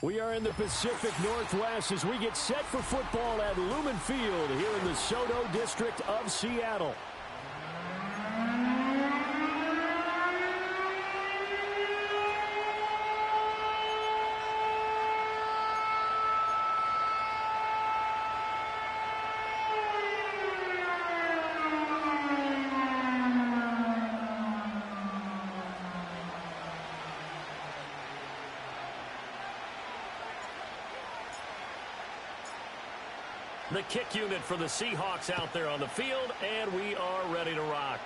We are in the Pacific Northwest as we get set for football at Lumen Field here in the Soto District of Seattle. The kick unit for the Seahawks out there on the field, and we are ready to rock.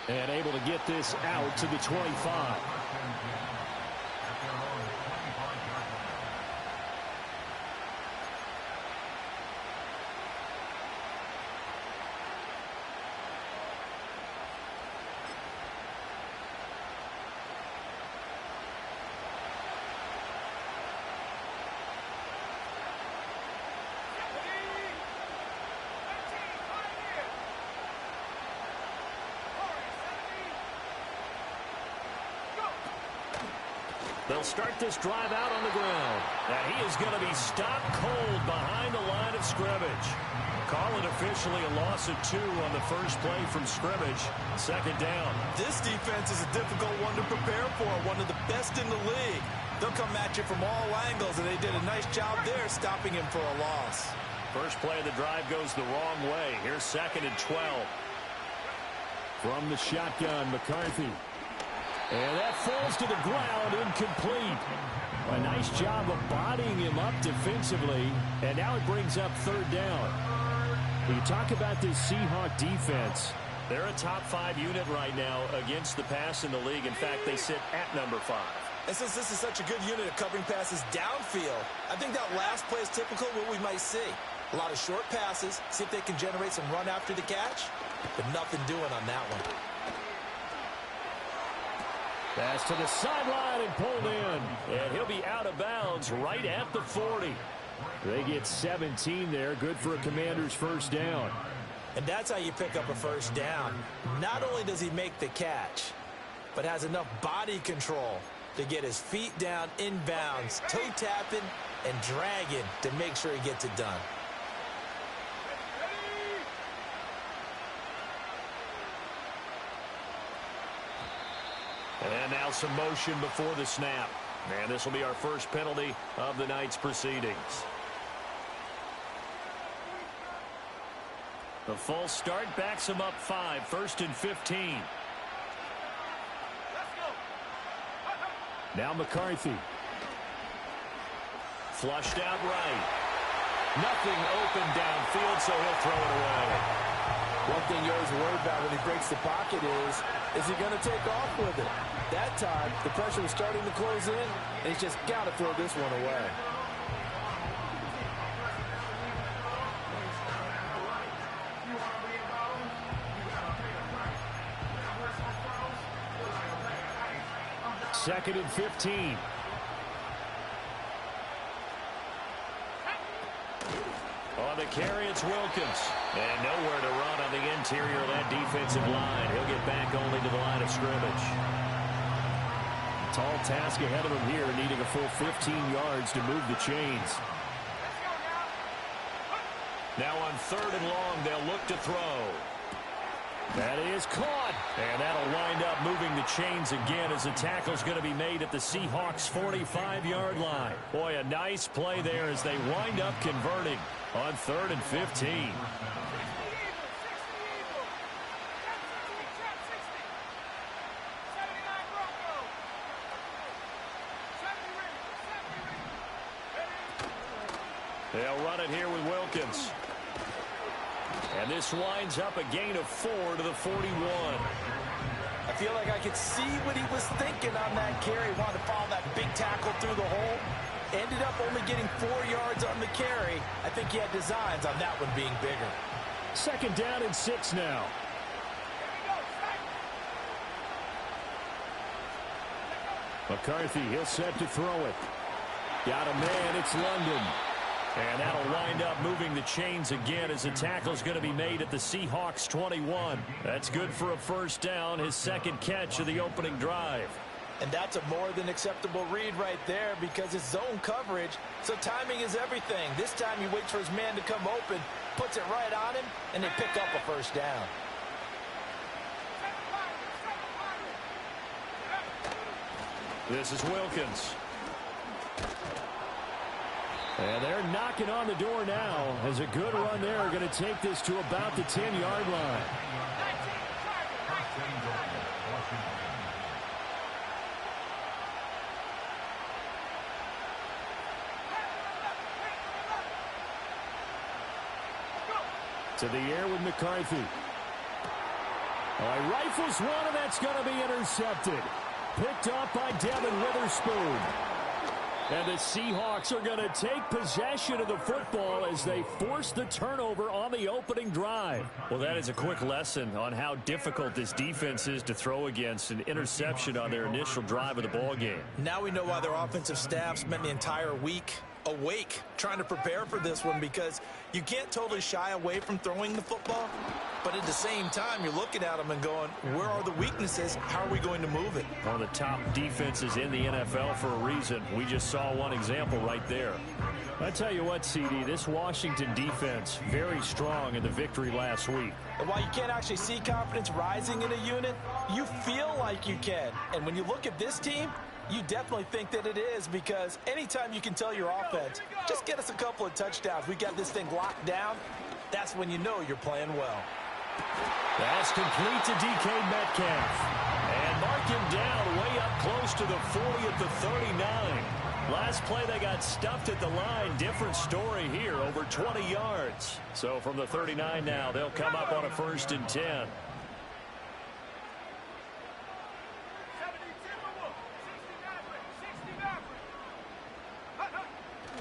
And able to get this out to the 25. They'll start this drive out on the ground. And he is going to be stopped cold behind the line of scrimmage. Call it officially a loss of 2 on the first play from scrimmage. Second down. This defense is a difficult one to prepare for, one of the best in the league. They'll come at you from all angles, and they did a nice job there stopping him for a loss. First play of the drive goes the wrong way. Here's 2nd and 12. From the shotgun, McCarthy. And that falls to the ground, incomplete. A nice job of bodying him up defensively, and now it brings up 3rd down. When you talk about this Seahawk defense, they're a top 5 unit right now against the pass in the league. In fact, they sit at number 5. And since this is such a good unit of covering passes downfield, I think that last play is typical of what we might see. A lot of short passes, see if they can generate some run after the catch, but nothing doing on that one. Pass to the sideline and pulled in. And he'll be out of bounds right at the 40. They get 17 there. Good for a Commander's first down. And that's how you pick up a first down. Not only does he make the catch, but has enough body control to get his feet down inbounds, toe tapping and dragging to make sure he gets it done. And now some motion before the snap. And this will be our first penalty of the night's proceedings. The false start backs him up 5. 1st and 15. Now McCarthy. Flushed out right. Nothing open downfield, so he'll throw it away. One thing you're always worried about when he breaks the pocket is he going to take off with it? That time, the pressure was starting to close in, and he's just got to throw this one away. Second and 15. On the carry, it's Wilkins. And nowhere to run on the interior of that defensive line. He'll get back only to the line of scrimmage. Tall task ahead of him here, needing a full 15 yards to move the chains. Now on 3rd and long, they'll look to throw. That is caught. And that'll wind up moving the chains again as the tackle's going to be made at the Seahawks' 45-yard line. Boy, a nice play there as they wind up converting on 3rd and 15. They'll run it here with Wilkins. And this winds up a gain of 4 to the 41. I feel like I could see what he was thinking on that carry. Wanted to follow that big tackle through the hole. Ended up only getting 4 yards on the carry. I think he had designs on that one being bigger. 2nd down and 6 now. McCarthy, he'll set to throw it. Got a man, it's London. And that'll wind up moving the chains again as the tackle's going to be made at the Seahawks 21. That's good for a first down, his second catch of the opening drive. And that's a more than acceptable read right there because it's zone coverage, so timing is everything. This time he waits for his man to come open, puts it right on him, and they pick up a first down. This is Wilkins. And they're knocking on the door now as a good run there. Going to take this to about the 10-yard line. To the air with McCarthy. Oh, he rifles one, and that's going to be intercepted. Picked up by Devin Witherspoon. And the Seahawks are going to take possession of the football as they force the turnover on the opening drive. Well, that is a quick lesson on how difficult this defense is to throw against. An interception on their initial drive of the ball game. Now we know why their offensive staff spent the entire week awake trying to prepare for this one, because you can't totally shy away from throwing the football, but at the same time you're looking at them and going, where are the weaknesses? How are we going to move it? One of the top defenses in the NFL for a reason. We just saw one example right there. I tell you what, CD, this Washington defense very strong in the victory last week. And while you can't actually see confidence rising in a unit, you feel like you can. And when you look at this team, you definitely think that it is, because anytime you can tell your offense, just get us a couple of touchdowns, we got this thing locked down, that's when you know you're playing well. That's complete to DK Metcalf. And mark him down way up close to the 40 at the 39. Last play they got stuffed at the line. Different story here, over 20 yards. So from the 39 now, they'll come up on a 1st and 10.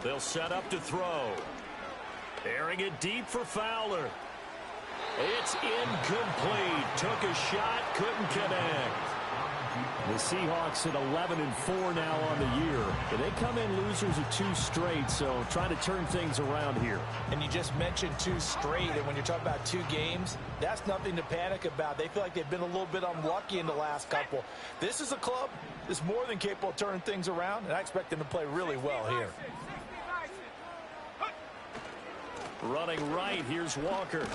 They'll set up to throw. Airing it deep for Fowler. It's incomplete. Took a shot, couldn't connect. The Seahawks at 11-4 now on the year. They come in losers of 2 straight, so trying to turn things around here. And you just mentioned 2 straight, and when you're talking about 2 games, that's nothing to panic about. They feel like they've been a little bit unlucky in the last couple. This is a club that's more than capable of turning things around, and I expect them to play really well here. Running right, here's Walker.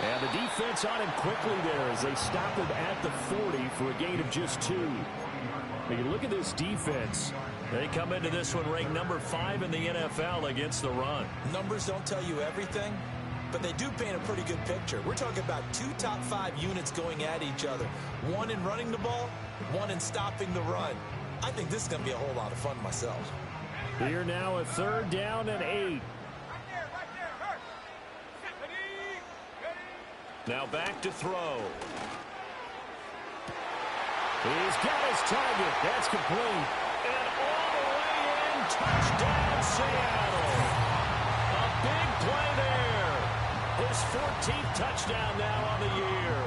And the defense on him quickly there as they stop him at the 40 for a gain of just 2. When you look at this defense, they come into this one ranked number 5 in the NFL against the run. Numbers don't tell you everything, but they do paint a pretty good picture. We're talking about 2 top 5 units going at each other. One in running the ball, one in stopping the run. I think this is going to be a whole lot of fun myself. Here now a 3rd down and 8. Now back to throw. He's got his target. That's complete. And all the way in, touchdown Seattle. A big play there. His 14th touchdown now on the year.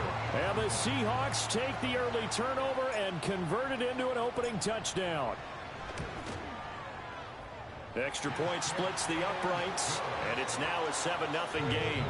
And the Seahawks take the early turnover and convert it into an opening touchdown. Extra point splits the uprights, and it's now a 7-0 game.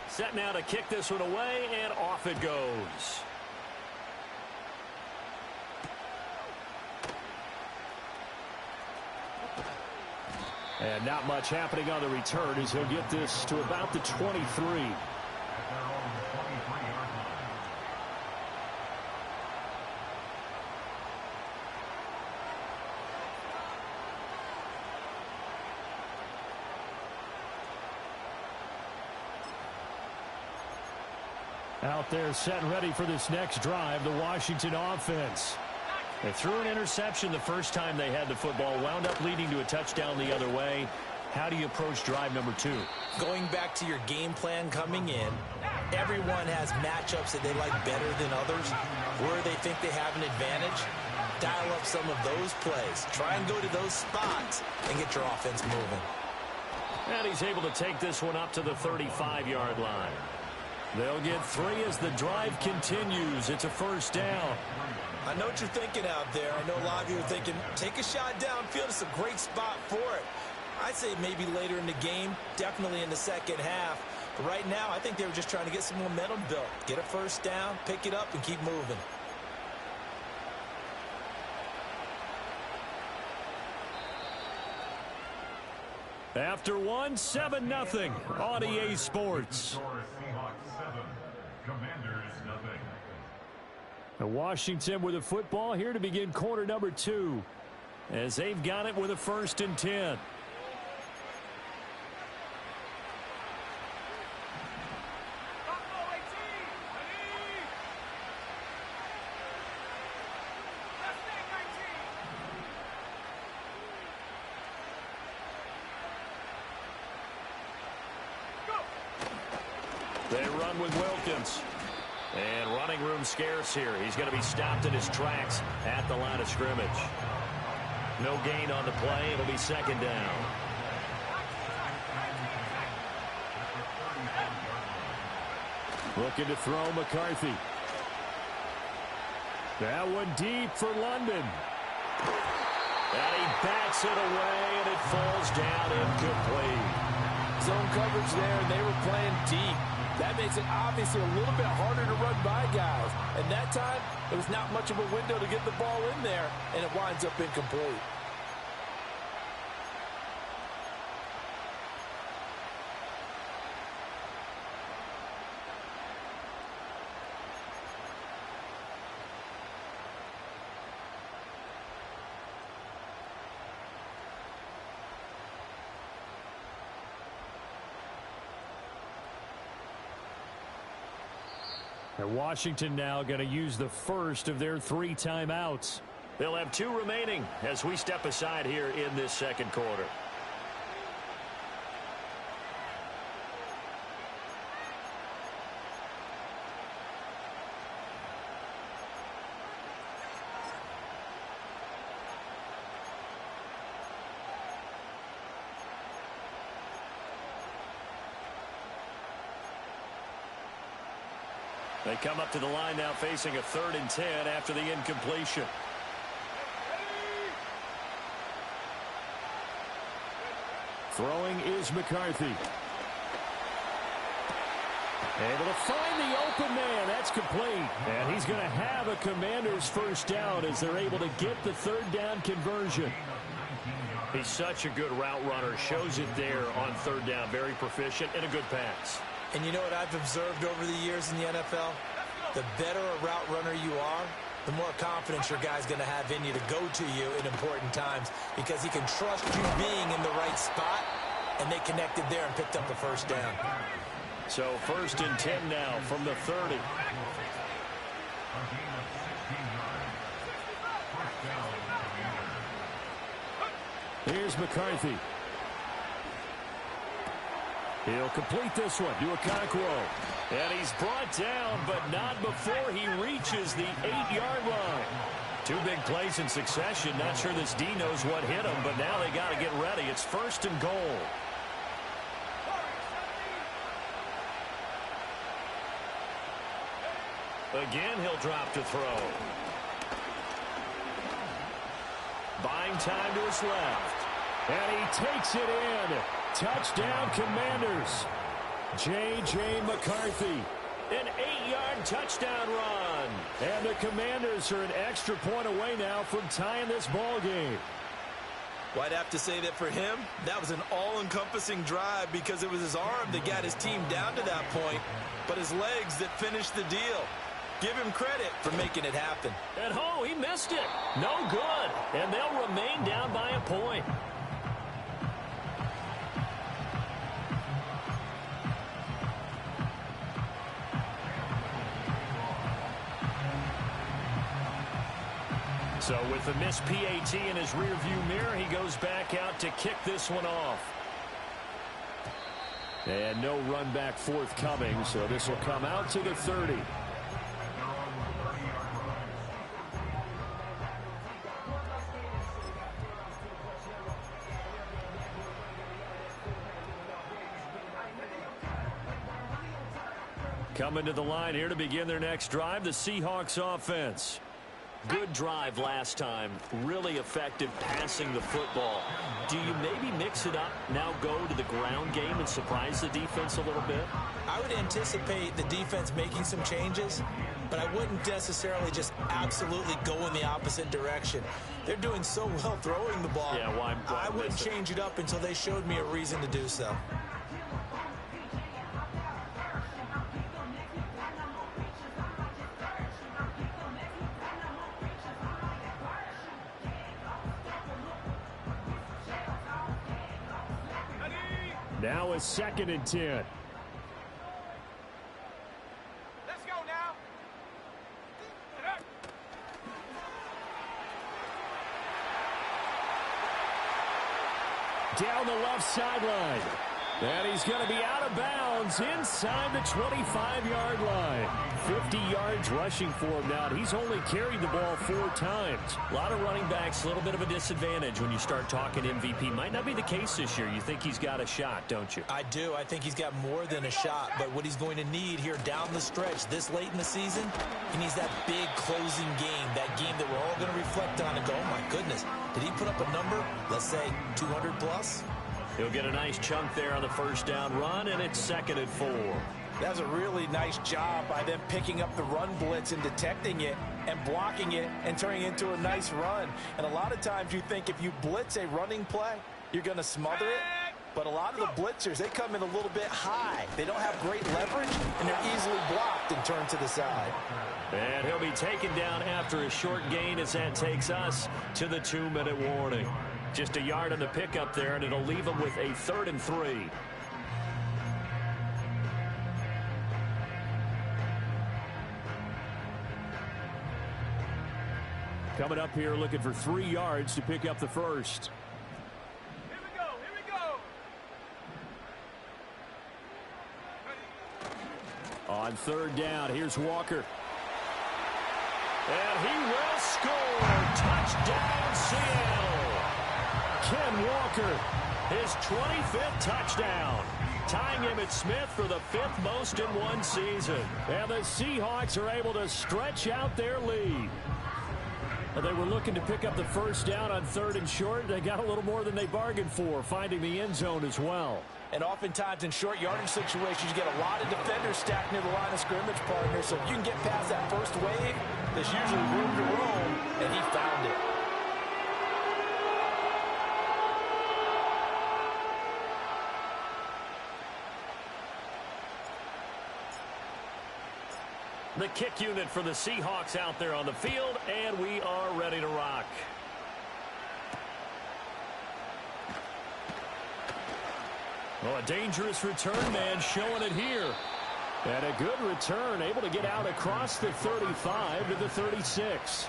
Set now to kick this one away, and off it goes. And not much happening on the return as he'll get this to about the 23. Out there set and ready for this next drive, the Washington offense. They threw an interception the first time they had the football, wound up leading to a touchdown the other way. How do you approach drive number 2? Going back to your game plan coming in, Everyone has matchups that they like better than others, where they think they have an advantage. Dial up some of those plays. Try and go to those spots and get your offense moving. And he's able to take this one up to the 35-yard line. They'll get 3 as the drive continues. It's a first down. I know what you're thinking out there. I know a lot of you are thinking, take a shot downfield. It's a great spot for it. I'd say maybe later in the game, definitely in the second half. But right now, I think they were just trying to get some momentum built. Get a first down, pick it up, and keep moving. After one, 7-0 on EA Sports. Washington with the football here to begin quarter number 2, as they've got it with a 1st and 10. They run with Wilkins. And running room scarce here. He's going to be stopped in his tracks at the line of scrimmage. No gain on the play. It'll be 2nd down. Looking to throw McCarthy. That one deep for London. And he bats it away, and it falls down incomplete. Zone coverage there, and they were playing deep. That makes it obviously a little bit harder to run by guys. And that time, it was not much of a window to get the ball in there, and it winds up incomplete. And Washington now going to use the first of their 3 timeouts. They'll have 2 remaining as we step aside here in this second quarter. They come up to the line now facing a 3rd and 10 after the incompletion. Throwing is McCarthy. Able to find the open man. That's complete. And he's going to have a Commanders first down as they're able to get the 3rd down conversion. He's such a good route runner. Shows it there on 3rd down. Very proficient and a good pass. And you know what I've observed over the years in the NFL? The better a route runner you are, the more confidence your guy's going to have in you to go to you in important times, because he can trust you being in the right spot, and they connected there and picked up the first down. So 1st and 10 now from the 30. Here's McCarthy. He'll complete this one to Okonkwo. And he's brought down, but not before he reaches the 8-yard line. 2 big plays in succession. Not sure this D knows what hit him, but now they got to get ready. It's 1st and goal. Again, he'll drop to throw. Buying time to his left. And he takes it in. Touchdown, Commanders. J.J. McCarthy. An 8-yard touchdown run. And the Commanders are an extra point away now from tying this ball game. Well, I'd have to say that for him, that was an all-encompassing drive, because it was his arm that got his team down to that point, but his legs that finished the deal. Give him credit for making it happen. And oh, he missed it. No good. And they'll remain down by a point. So with the missed PAT in his rearview mirror, he goes back out to kick this one off. And no run back forthcoming, so this will come out to the 30. Coming to the line here to begin their next drive, the Seahawks offense. Good drive last time. Really effective passing the football. Do you maybe mix it up, now go to the ground game and surprise the defense a little bit? I would anticipate the defense making some changes, but I wouldn't necessarily just absolutely go in the opposite direction. They're doing so well throwing the ball. Yeah, why I wouldn't change it up until they showed me a reason to do so. Now it's 2nd and 10. Let's go now. Down the left sideline. And he's going to be out of bounds inside the 25-yard line. 50 yards rushing for him now. He's only carried the ball 4 times. A lot of running backs, a little bit of a disadvantage when you start talking MVP. Might not be the case this year. You think he's got a shot, don't you? I do. I think he's got more than a shot. But what he's going to need here down the stretch this late in the season, he needs that big closing game, that game that we're all going to reflect on and go, oh, my goodness, did he put up a number, let's say, 200 plus? He'll get a nice chunk there on the first down run, and it's 2nd and 4. That was a really nice job by them picking up the run blitz and detecting it and blocking it and turning it into a nice run. And a lot of times you think if you blitz a running play, you're going to smother it. But a lot of the blitzers, they come in a little bit high. They don't have great leverage, and they're easily blocked and turned to the side. And he'll be taken down after a short gain as that takes us to the 2-minute warning. Just a yard on the pickup there, and it'll leave him with a 3rd and 3. Coming up here looking for 3 yards to pick up the first. Here we go. Here we go. On 3rd down, here's Walker. And he will score. Touchdown, Seattle. Ken Walker, his 25th touchdown, tying Emmitt Smith for the 5th most in one season. And the Seahawks are able to stretch out their lead. They were looking to pick up the first down on 3rd and short. They got a little more than they bargained for, finding the end zone as well. And oftentimes in short yardage situations, you get a lot of defenders stacked near the line of scrimmage, partner. So if you can get past that first wave, there's usually room to roam, and he found it. The kick unit for the Seahawks out there on the field, and we are ready to rock. Well, a dangerous return man showing it here. And a good return, able to get out across the 35 to the 36.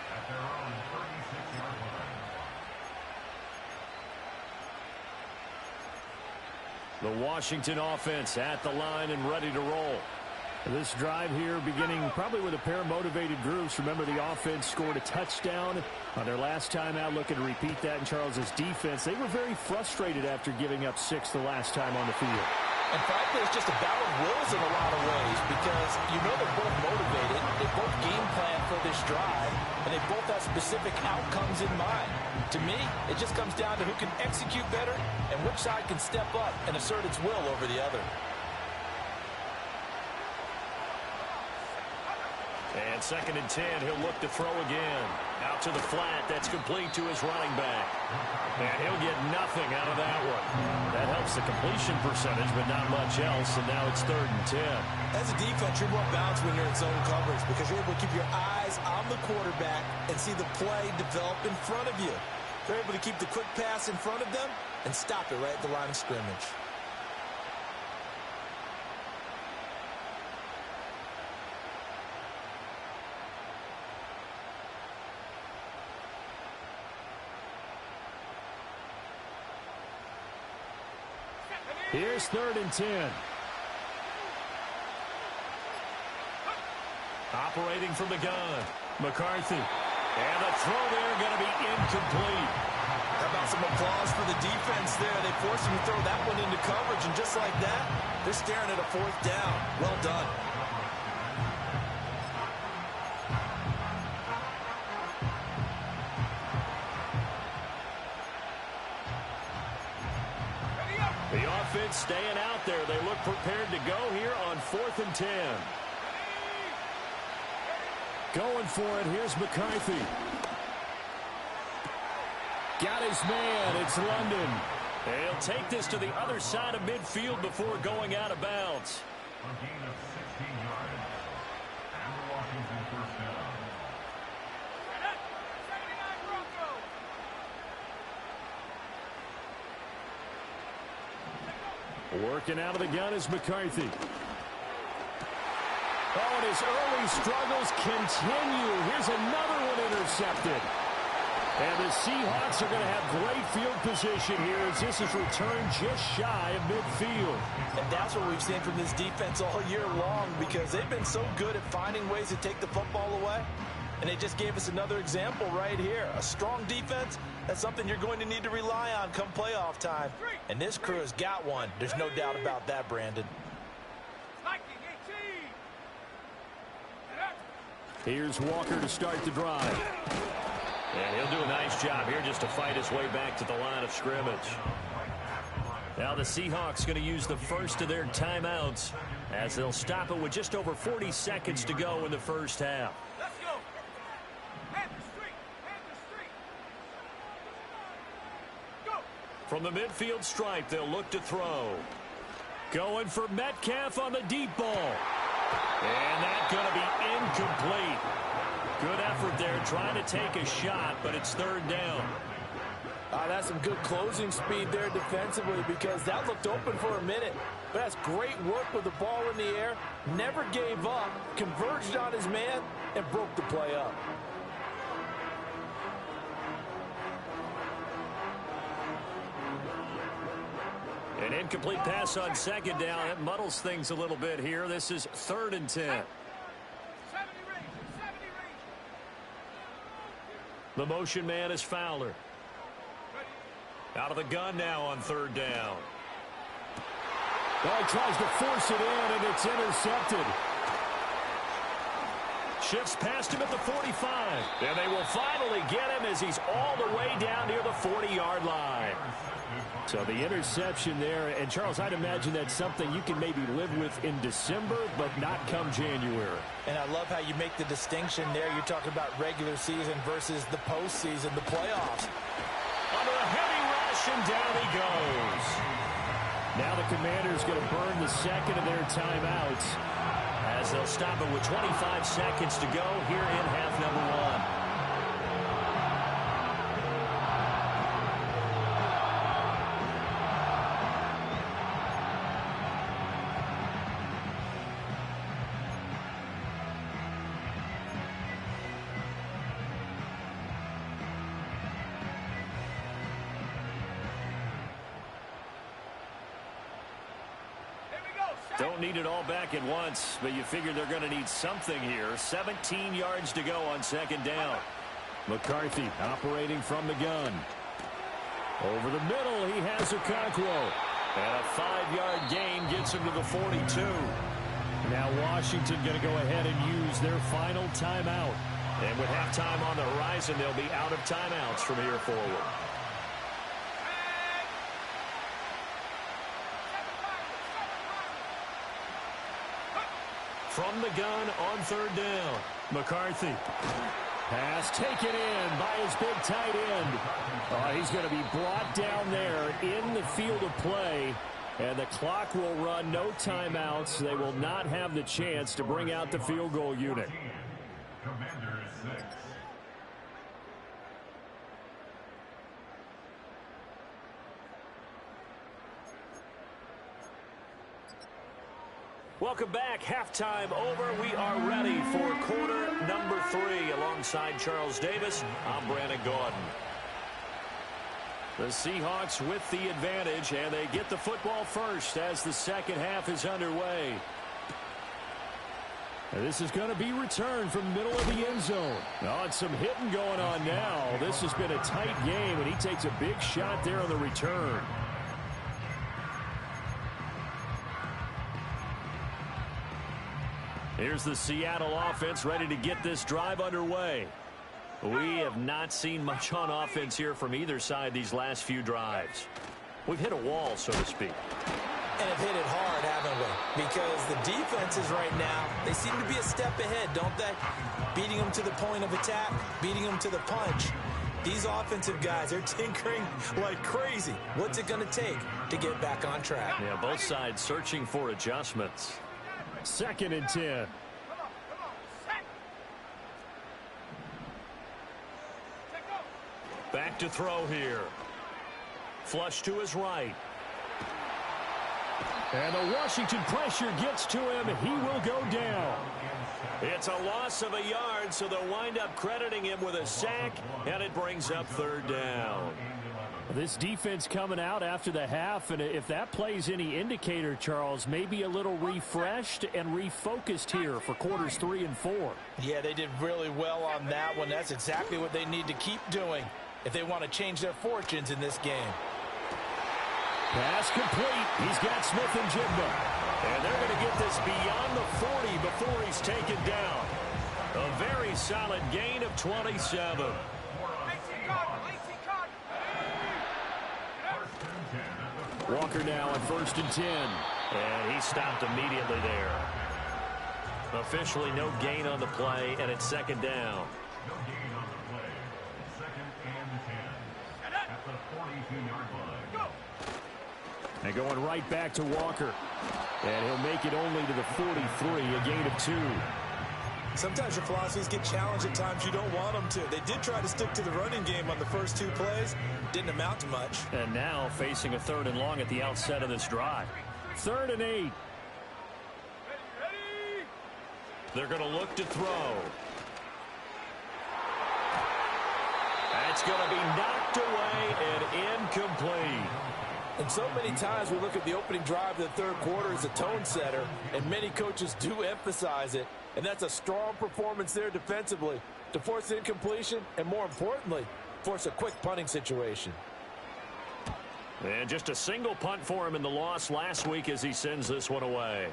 The Washington offense at the line and ready to roll. This drive here beginning probably with a pair of motivated groups. Remember, the offense scored a touchdown on their last time out, looking to repeat that in Charles's defense. They were very frustrated after giving up 6 the last time on the field. And frankly, it's just a battle of wills in a lot of ways because you know they're both motivated. They both game plan for this drive, and they both have specific outcomes in mind. To me, it just comes down to who can execute better and which side can step up and assert its will over the other. And 2nd and 10, he'll look to throw again. Out to the flat, that's complete to his running back. And he'll get nothing out of that one. That helps the completion percentage, but not much else, and now it's 3rd and 10. As a defense, you're more balanced when you're in zone coverage because you're able to keep your eyes on the quarterback and see the play develop in front of you. They're able to keep the quick pass in front of them and stop it right at the line of scrimmage. Here's 3rd and 10. Operating from the gun, McCarthy. And the throw there going to be incomplete. How about some applause for the defense there? They forced him to throw that one into coverage, and just like that, they're staring at a 4th down. Well done. The offense staying out there. They look prepared to go here on 4th and 10. Going for it. Here's McCarthy. Got his man. It's London. They'll take this to the other side of midfield before going out of bounds. A gain of 16 yards. And the Washington first down. 79 Broncos. Working out of the gun is McCarthy. Oh, and his early struggles continue. Here's another one intercepted. And the Seahawks are going to have great field position here as this is returned just shy of midfield. And that's what we've seen from this defense all year long, because they've been so good at finding ways to take the football away. And they just gave us another example right here. A strong defense, that's something you're going to need to rely on come playoff time. And this crew has got one. There's no doubt about that, Brandon. Here's Walker to start the drive. And he'll do a nice job here just to fight his way back to the line of scrimmage. Now the Seahawks going to use the first of their timeouts as they'll stop it with just over 40 seconds to go in the first half. Let's go. Head the street. Head the street. Go. From the midfield stripe, they'll look to throw. Going for Metcalf on the deep ball. And that's going to be incomplete. Good effort there trying to take a shot, but it's 3rd down. That's some good closing speed there defensively, because that looked open for a minute. But that's great work with the ball in the air. Never gave up, converged on his man, and broke the play up. An incomplete pass on 2nd down. That muddles things a little bit here. This is 3rd and 10. 70 range. 70 range. The motion man is Fowler. Out of the gun now on 3rd down. Oh, he tries to force it in, and it's intercepted. Shifts past him at the 45. And they will finally get him as he's all the way down near the 40-yard line. So the interception there, and Charles, I'd imagine that's something you can maybe live with in December, but not come January. And I love how you make the distinction there. You're talking about regular season versus the postseason, the playoffs. Under a heavy rush, and down he goes. Now the Commanders going to burn the second of their timeouts as they'll stop it with 25 seconds to go here in half number 1. Don't need it all back at once, but you figure they're going to need something here. 17 yards to go on 2nd down. McCarthy operating from the gun. Over the middle, he has Okonkwo. And a 5-yard gain gets him to the 42. Now Washington going to go ahead and use their final timeout. And with halftime on the horizon, they'll be out of timeouts from here forward. From the gun on 3rd down, McCarthy. Pass taken in by his big tight end. He's going to be brought down there in the field of play. And the clock will run, no timeouts. They will not have the chance to bring out the field goal unit. Commanders 6. Welcome back. Halftime over. We are ready for quarter number 3. Alongside Charles Davis, I'm Brandon Gordon. The Seahawks with the advantage, and they get the football first as the second half is underway. And this is going to be returned from the middle of the end zone. Oh, and some hitting going on now. This has been a tight game, and he takes a big shot there on the return. Here's the Seattle offense ready to get this drive underway. We have not seen much on offense here from either side these last few drives. We've hit a wall, so to speak. And have hit it hard, haven't we? Because the defenses right now, they seem to be a step ahead, don't they? Beating them to the point of attack, beating them to the punch. These offensive guys, they're tinkering like crazy. What's it going to take to get back on track? Yeah, both sides searching for adjustments. 2nd and 10. Back to throw here. Flush to his right. And the Washington pressure gets to him. He will go down. It's a loss of a yard, so they'll wind up crediting him with a sack, and it brings up 3rd down. This defense coming out after the half, and if that plays any indicator, Charles, maybe a little refreshed and refocused here for quarters 3 and 4. Yeah, they did really well on that one. That's exactly what they need to keep doing if they want to change their fortunes in this game. Pass complete. He's got Smith and Jigba. And they're going to get this beyond the 40 before he's taken down. A very solid gain of 27. Walker now on 1st and 10. And he stopped immediately there. Officially no gain on the play, and it's 2nd down. No gain on the play. 2nd and 10. At the 42-yard line. And going right back to Walker. And he'll make it only to the 43, a gain of 2. Sometimes your philosophies get challenged at times you don't want them to. They did try to stick to the running game on the first 2 plays. Didn't amount to much. And now facing a 3rd and long at the outset of this drive. 3rd and 8. They're going to look to throw. That's going to be knocked away and incomplete. And so many times we look at the opening drive of the 3rd quarter as a tone setter, and many coaches do emphasize it. And that's a strong performance there defensively to force incompletion and, more importantly, force a quick punting situation. And just a single punt for him in the loss last week as he sends this one away.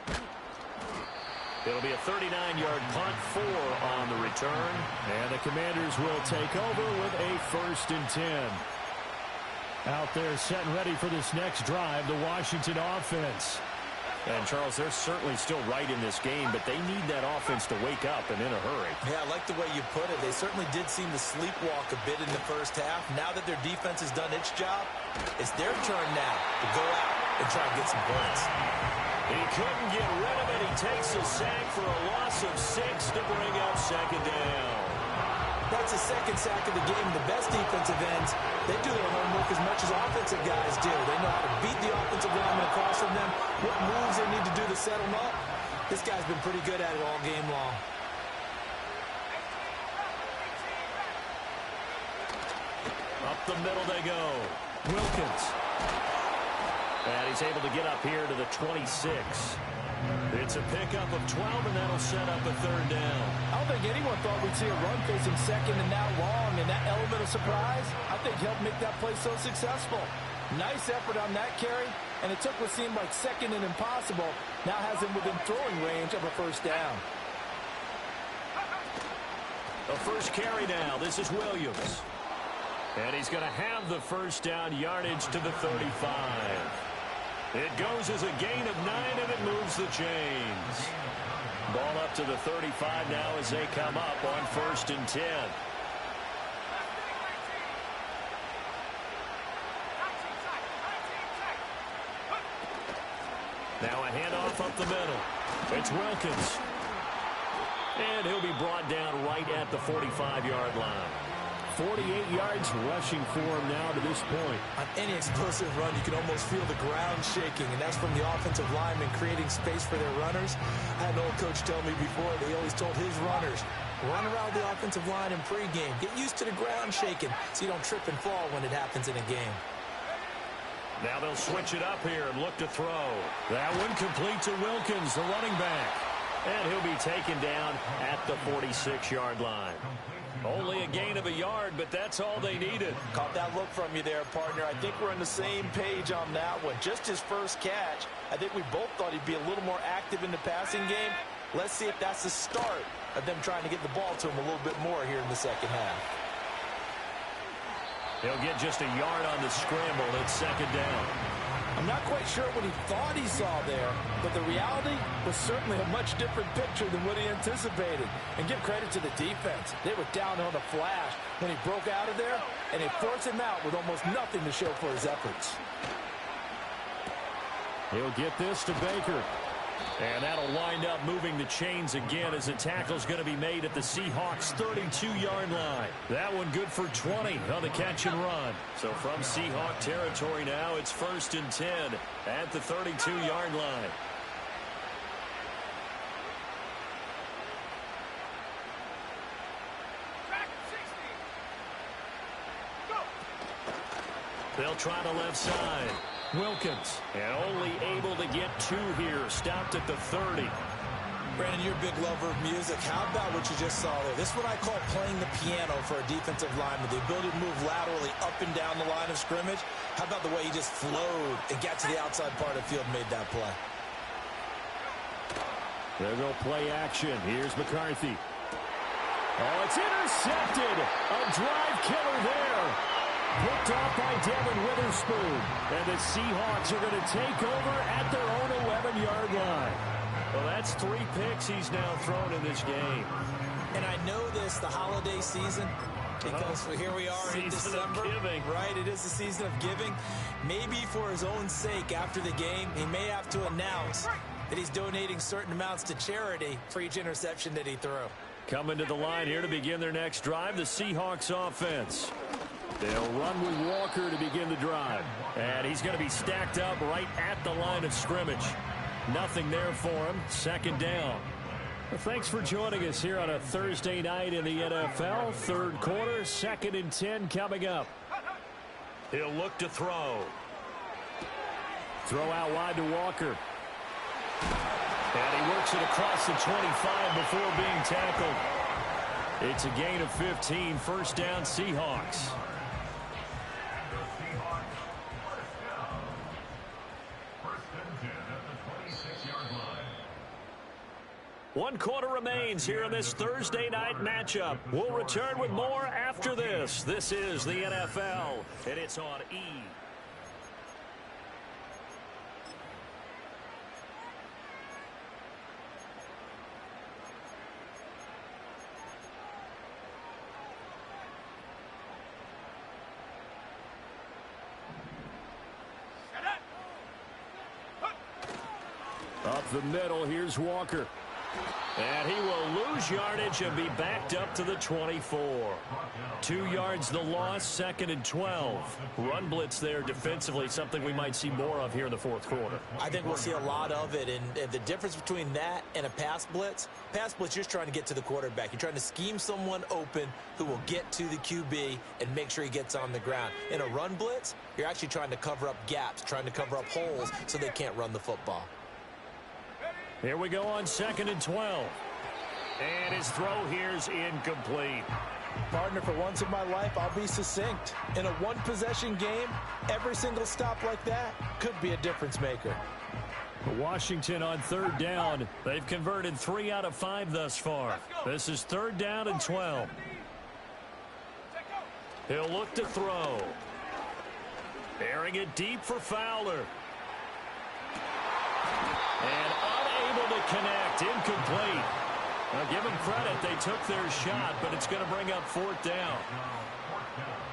It'll be a 39-yard punt, 4 on the return. And the Commanders will take over with a 1st and 10. Out there set and ready for this next drive, the Washington offense. And, Charles, they're certainly still right in this game, but they need that offense to wake up and in a hurry. Yeah, I like the way you put it. They certainly did seem to sleepwalk a bit in the first half. Now that their defense has done its job, it's their turn now to go out and try and get some points. He couldn't get rid of it. He takes a sack for a loss of 6 to bring up 2nd down. That's the 2nd sack of the game. The best defensive ends, they do their homework as much as offensive guys do. They know how to beat the offensive linemen across from them, what moves they need to do to set them up. This guy's been pretty good at it all game long. Up the middle they go. Wilkins. And he's able to get up here to the 26. It's a pickup of 12, and that'll set up a 3rd down. I don't think anyone thought we'd see a run facing 2nd and now long, and that element of surprise, I think, helped make that play so successful. Nice effort on that carry, and it took what seemed like 2nd and impossible, now has him within throwing range of a 1st down. The first carry now. This is Williams. And he's going to have the 1st down yardage to the 35. It goes as a gain of 9, and it moves the chains. Ball up to the 35 now as they come up on 1st and 10. Now a handoff up the middle. It's Wilkins. And he'll be brought down right at the 45-yard line. 48 yards rushing for him now to this point. On any explosive run, you can almost feel the ground shaking, and that's from the offensive linemen creating space for their runners. I had an old coach tell me before, they always told his runners, run around the offensive line in pregame. Get used to the ground shaking so you don't trip and fall when it happens in a game. Now they'll switch it up here and look to throw. That one complete to Wilkins, the running back. And he'll be taken down at the 46-yard line. Only a gain of a yard, but that's all they needed. Caught that look from you there, partner. I think we're on the same page on that one. Just his first catch. I think we both thought he'd be a little more active in the passing game. Let's see if that's the start of them trying to get the ball to him a little bit more here in the second half. He'll get just a yard on the scramble. It's second down. I'm not quite sure what he thought he saw there, but the reality was certainly a much different picture than what he anticipated. And give credit to the defense. They were down on the flash when he broke out of there, and they forced him out with almost nothing to show for his efforts. He'll get this to Baker. And that'll wind up moving the chains again as the tackle's going to be made at the Seahawks' 32-yard line. That one good for 20 on the catch and run. So from Seahawk territory now, it's 1st and 10 at the 32-yard line. Back 60. Go. They'll try the left side. Wilkins, and only able to get 2 here, stopped at the 30. Brandon, you're a big lover of music. How about what you just saw there? This is what I call playing the piano for a defensive lineman. The ability to move laterally up and down the line of scrimmage. How about the way he just flowed and got to the outside part of the field and made that play? There go play action. Here's McCarthy. Oh, it's intercepted. A drive killer there. Picked off by Devin Witherspoon. And the Seahawks are going to take over at their own 11-yard line. Well, that's 3 picks he's now thrown in this game. And I know this, the holiday season, because here we are in December. Right, it is the season of giving. Maybe for his own sake after the game, he may have to announce that he's donating certain amounts to charity for each interception that he threw. Coming to the line here to begin their next drive, the Seahawks offense. They'll run with Walker to begin the drive. And he's going to be stacked up right at the line of scrimmage. Nothing there for him. Second down. Well, thanks for joining us here on a Thursday night in the NFL. Third quarter, 2nd and 10 coming up. He'll look to throw. Throw out wide to Walker. And he works it across the 25 before being tackled. It's a gain of 15. First down, Seahawks. One quarter remains here in this Thursday night matchup. We'll return with more after this. This is the NFL, and it's on E! Up the middle, here's Walker. And he will lose yardage and be backed up to the 24. 2 yards the loss, 2nd and 12. Run blitz there defensively, something we might see more of here in the fourth quarter. I think we'll see a lot of it, and the difference between that and a pass blitz, you're just trying to get to the quarterback. You're trying to scheme someone open who will get to the QB and make sure he gets on the ground. In a run blitz, you're actually trying to cover up gaps, trying to cover up holes so they can't run the football. Here we go on 2nd and 12. And his throw here's incomplete. Partner, for once in my life, I'll be succinct. In a one-possession game, every single stop like that could be a difference maker. Washington on 3rd down. They've converted 3 out of 5 thus far. This is 3rd down and 12. He'll look to throw. Airing it deep for Fowler. And unable to connect. Incomplete. Now give them credit. They took their shot, but it's going to bring up 4th down.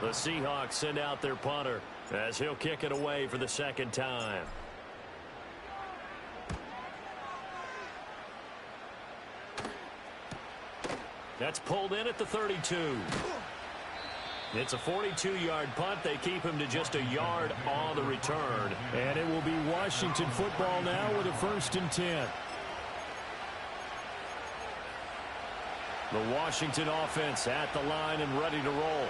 The Seahawks send out their punter as he'll kick it away for the 2nd time. That's pulled in at the 32. It's a 42-yard punt. They keep him to just a yard on the return. And it will be Washington football now with a 1st and 10. The Washington offense at the line and ready to roll.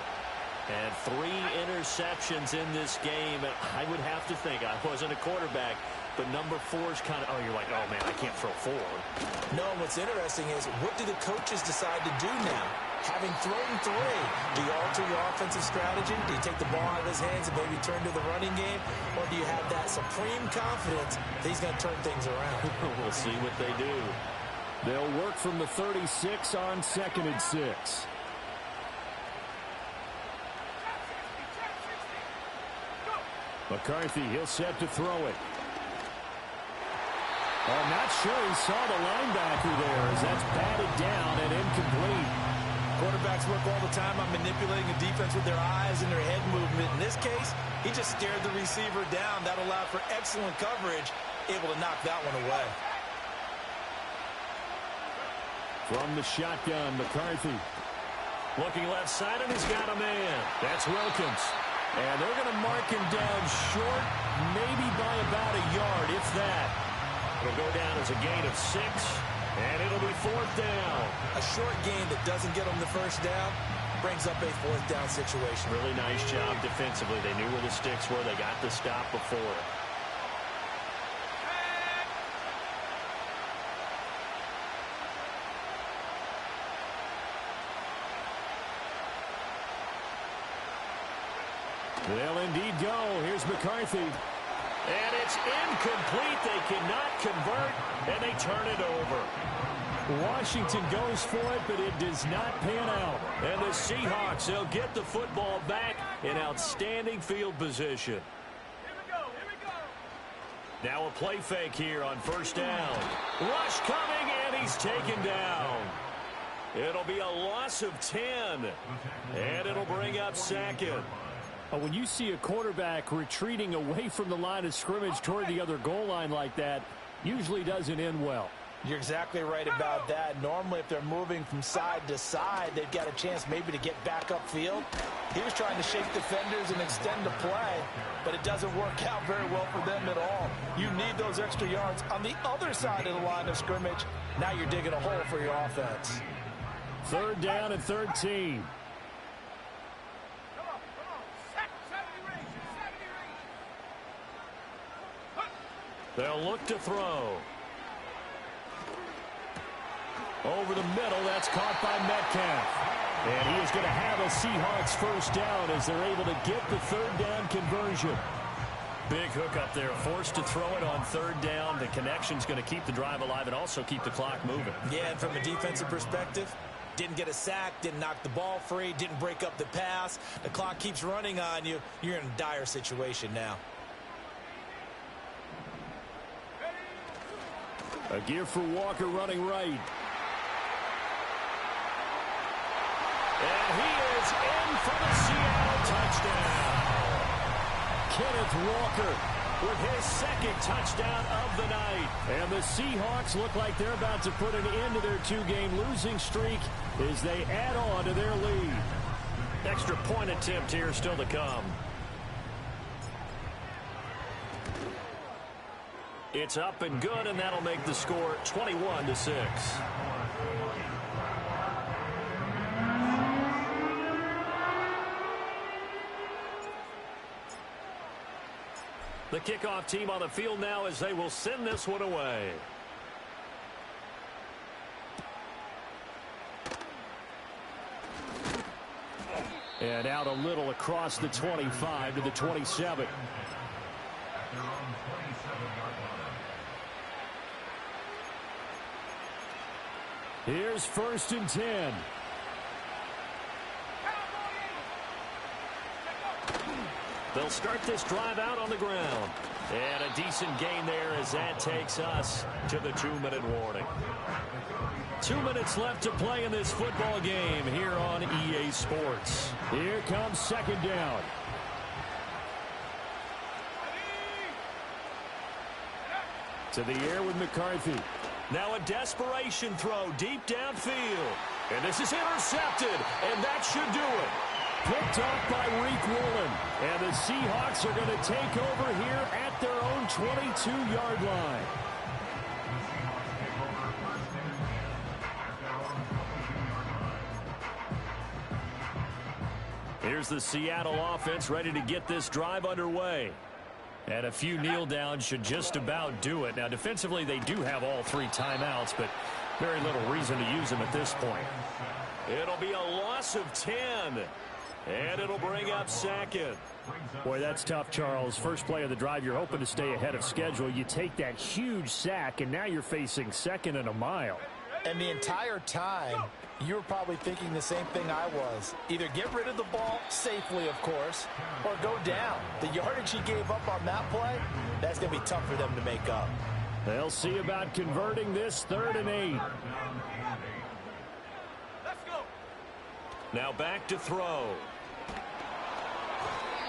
And 3 interceptions in this game. And I would have to think, I wasn't a quarterback, but number 4 is kind of, oh, you're like, oh, man, I can't throw 4. No, what's interesting is, what do the coaches decide to do now? Having thrown 3, do you alter your offensive strategy? Do you take the ball out of his hands and maybe turn to the running game? Or do you have that supreme confidence that he's going to turn things around? We'll see what they do. They'll work from the 36 on 2nd and 6. McCarthy, he'll set to throw it. I'm not sure he saw the linebacker there as that's batted down and incomplete. Quarterbacks work all the time on manipulating a defense with their eyes and their head movement. In this case, he just stared the receiver down. That allowed for excellent coverage, able to knock that one away. From the shotgun, McCarthy. Looking left side, and he's got a man. That's Wilkins. And they're going to mark him down short, maybe by about a yard, if that. It'll go down as a gain of 6, and it'll be 4th down. A short gain that doesn't get them the first down brings up a 4th down situation. Really nice job defensively. They knew where the sticks were. They got the stop before. They'll indeed go. Here's McCarthy. And it's incomplete. They cannot convert, and they turn it over. Washington goes for it, but it does not pan out. And the Seahawks, they'll get the football back in outstanding field position. Here we go. Here we go. Now a play fake here on 1st down. Rush coming, and he's taken down. It'll be a loss of 10, and it'll bring up 2nd. When you see a quarterback retreating away from the line of scrimmage toward the other goal line like that, usually doesn't end well. You're exactly right about that. Normally, if they're moving from side to side, they've got a chance maybe to get back upfield. He was trying to shake defenders and extend the play, but it doesn't work out very well for them at all. You need those extra yards on the other side of the line of scrimmage. Now you're digging a hole for your offense. 3rd down and 13. They'll look to throw. Over the middle, that's caught by Metcalf. And he is going to have a Seahawks 1st down as they're able to get the 3rd down conversion. Big hook up there, forced to throw it on 3rd down. The connection's going to keep the drive alive and also keep the clock moving. Yeah, and from a defensive perspective, didn't get a sack, didn't knock the ball free, didn't break up the pass. The clock keeps running on you. You're in a dire situation now. A gear for Walker running right. And he is in for the Seattle touchdown. Kenneth Walker with his 2nd touchdown of the night. And the Seahawks look like they're about to put an end to their 2-game losing streak as they add on to their lead. Extra point attempt here still to come. It's up and good, and that'll make the score 21-6. The kickoff team on the field now as they will send this one away. And out a little across the 25 to the 27. Here's 1st and 10. They'll start this drive out on the ground. And a decent gain there as that takes us to the 2-minute warning. 2 minutes left to play in this football game here on EA Sports. Here comes 2nd down. To the air with McCarthy. Now a desperation throw deep downfield. And this is intercepted, and that should do it. Picked off by Reek Woolen. And the Seahawks are going to take over here at their own 22-yard line. here's the Seattle offense ready to get this drive underway. And a few kneel downs should just about do it. Now, defensively, they do have all 3 timeouts, but very little reason to use them at this point. It'll be a loss of 10. And it'll bring up second. Boy, that's tough, Charles. First play of the drive, you're hoping to stay ahead of schedule. You take that huge sack, and now you're facing 2nd and a mile. And the entire time, you were probably thinking the same thing I was. Either get rid of the ball safely, of course, or go down. The yardage he gave up on that play, that's going to be tough for them to make up. They'll see about converting this 3rd and 8. Let's go. Now back to throw.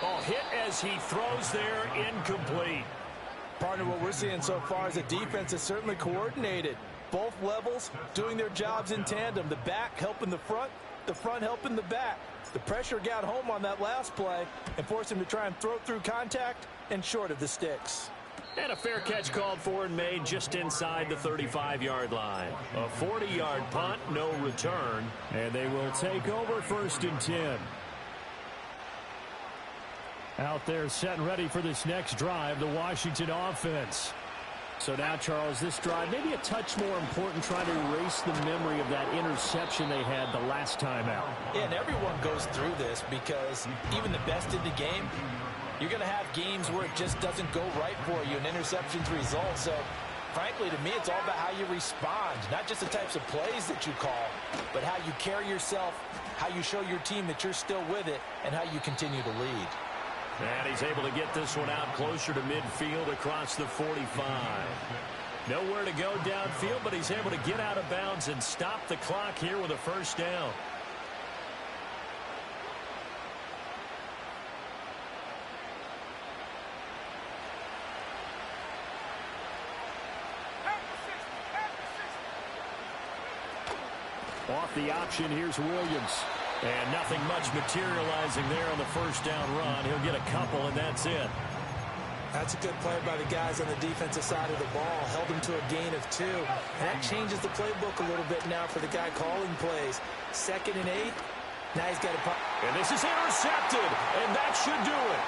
Oh, hit as he throws there, incomplete. Partner, what we're seeing so far is the defense is certainly coordinated. Both levels doing their jobs in tandem. The back helping the front helping the back. The pressure got home on that last play and forced him to try and throw through contact and short of the sticks. And a fair catch called for and made just inside the 35-yard line. A 40-yard punt, no return. And they will take over 1st and 10. Out there set and ready for this next drive, the Washington offense. So now, Charles, this drive maybe a touch more important, trying to erase the memory of that interception they had the last time out. Yeah, and everyone goes through this because even the best in the game, you're going to have games where it just doesn't go right for you and interceptions result. So, frankly, to me, it's all about how you respond, not just the types of plays that you call, but how you carry yourself, how you show your team that you're still with it, and how you continue to lead. And he's able to get this one out closer to midfield across the 45. Nowhere to go downfield, but he's able to get out of bounds and stop the clock here with a 1st down. Off the option, here's Williams. And nothing much materializing there on the 1st down run. He'll get a couple, and that's it. That's a good play by the guys on the defensive side of the ball. Held him to a gain of 2. And that changes the playbook a little bit now for the guy calling plays. 2nd and 8. Now he's got a punt. And this is intercepted, and that should do it.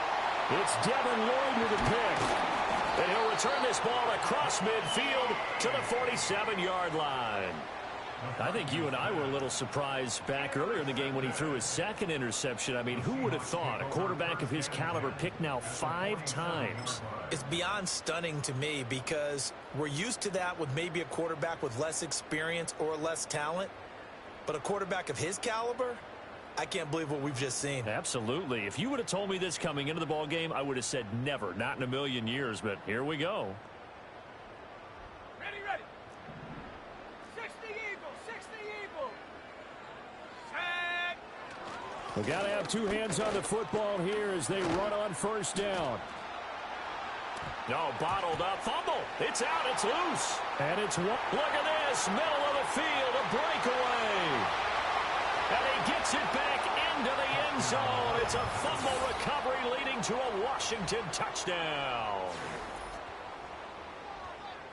It's Devin Lloyd with a pick. And he'll return this ball across midfield to the 47-yard line. I think you and I were a little surprised back earlier in the game when he threw his 2nd interception. I mean, who would have thought a quarterback of his caliber picked now 5 times? It's beyond stunning to me because we're used to that with maybe a quarterback with less experience or less talent. But a quarterback of his caliber, I can't believe what we've just seen. Absolutely. If you would have told me this coming into the ball game, I would have said never, not in a million years. But here we go. Ready, ready. 60 Eagles, 60 Eagles. Tag. We got to have 2 hands on the football here as they run on 1st down. No, bottled up. Fumble. It's out. It's loose. And it's one. Look at this. Middle of the field. A breakaway. And he gets it back into the end zone. It's a fumble recovery leading to a Washington touchdown.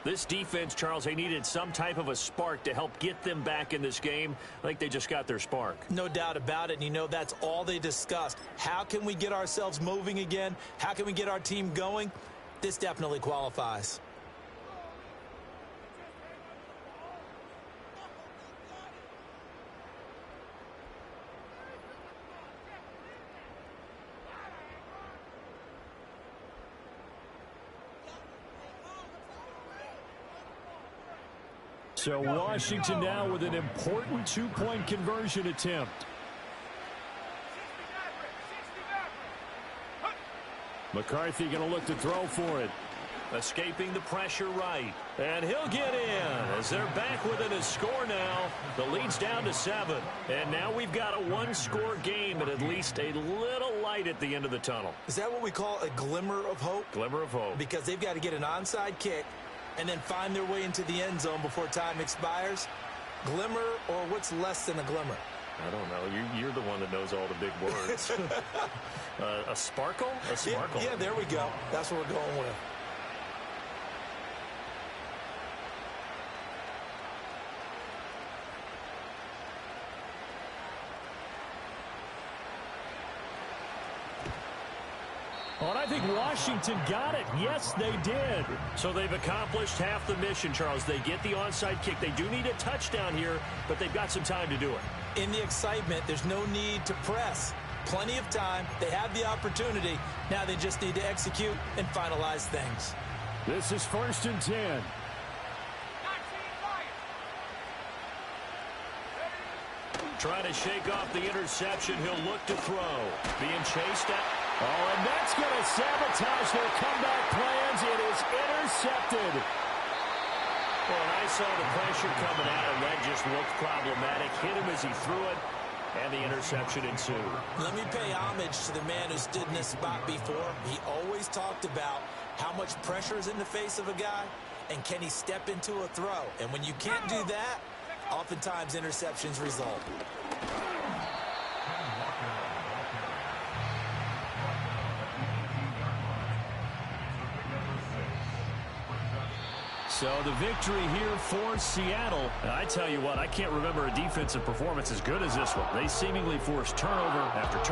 This defense, Charles, they needed some type of a spark to help get them back in this game. I think they just got their spark. No doubt about it. And, you know, that's all they discussed. How can we get ourselves moving again? How can we get our team going? This definitely qualifies. So Washington now with an important 2-point conversion attempt. McCarthy going to look to throw for it. Escaping the pressure right. And he'll get in as they're back within a score now. The lead's down to 7. And now we've got a 1-score game and at least a little light at the end of the tunnel. Is that what we call a glimmer of hope? Glimmer of hope. Because they've got to get an onside kick and then find their way into the end zone before time expires. Glimmer, or what's less than a glimmer? I don't know. You're the one that knows all the big words. A sparkle? A sparkle. Yeah, there we go. That's what we're going with. Oh, and I think Washington got it. Yes, they did. So they've accomplished half the mission, Charles. They get the onside kick. They do need a touchdown here, but they've got some time to do it. In the excitement, there's no need to press. Plenty of time. They have the opportunity. Now they just need to execute and finalize things. This is 1st and 10. Trying to shake off the interception. He'll look to throw. Being chased at. Oh, and that's going to sabotage their comeback plans. It is intercepted. Well, and I saw the pressure coming at him. That just looked problematic. Hit him as he threw it, and the interception ensued. Let me pay homage to the man who stood in this spot before. He always talked about how much pressure is in the face of a guy, and can he step into a throw. And when you can't do that, oftentimes interceptions result. So the victory here for Seattle. And I tell you what, I can't remember a defensive performance as good as this one. They seemingly forced turnover after turnover.